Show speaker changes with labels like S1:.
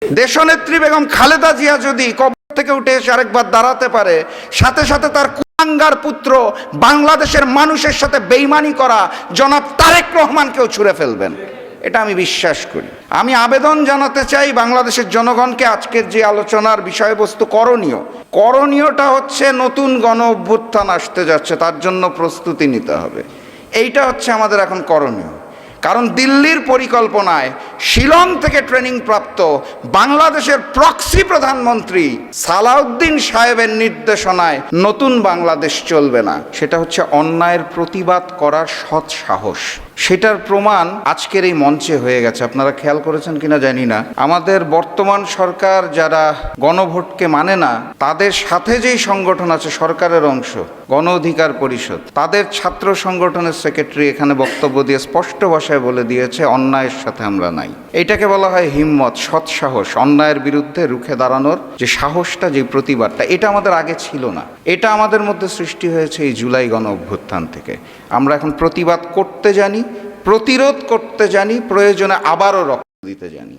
S1: দেশনেত্রী বেগম খালেদা জিয়া যদি কবর থেকে উঠে এসে আরেকবার দাঁড়াতে পারে, সাথে সাথে তার কুলাঙ্গার পুত্র বাংলাদেশের মানুষের সাথে বেইমানি করা জনাব তারেক রহমানকেও ছুঁড়ে ফেলবেন, এটা আমি বিশ্বাস করি। আমি আবেদন জানাতে চাই বাংলাদেশের জনগণকে, আজকের যে আলোচনার বিষয়বস্তু করণীয়টা হচ্ছে নতুন গণ অভ্যুত্থান আসতে যাচ্ছে, তার জন্য প্রস্তুতি নিতে হবে। এইটা হচ্ছে আমাদের এখন করণীয়। কারণ দিল্লির পরিকল্পনায় শিলং থেকে ট্রেনিং প্রাপ্ত বাংলাদেশের প্রক্সি প্রধানমন্ত্রী সালাউদ্দিন সাহেবের নির্দেশনায় নতুন বাংলাদেশ চলবে না। সেটা হচ্ছে অন্যায়ের প্রতিবাদ করার সৎ সাহস। সেটার প্রমাণ আজকের এই মঞ্চে হয়ে গেছে। আপনারা খেয়াল করেছেন কিনা জানি না, আমাদের বর্তমান সরকার যারা গণভোটকে মানে না, তাদের সাথে যেই সংগঠন আছে সরকারের অংশ, গণ অধিকার পরিষদ, তাদের ছাত্র সংগঠনের সেক্রেটারি এখানে বক্তব্য দিয়ে স্পষ্ট ভাষায় বলে দিয়েছে অন্যায়ের সাথে আমরা নাই। এটাকে বলা হয় হিম্মত, সৎ সাহস। অন্যায়ের বিরুদ্ধে রুখে দাঁড়ানোর যে সাহসটা, যে প্রতিবাদটা, এটা আমাদের আগে ছিল না। এটা আমাদের মধ্যে সৃষ্টি হয়েছে এই জুলাই গণ অভ্যুত্থান থেকে। আমরা এখন প্রতিবাদ করতে জানি, প্রতিরোধ করতে জানি, প্রয়োজনে আবারও রক্ত দিতে জানি।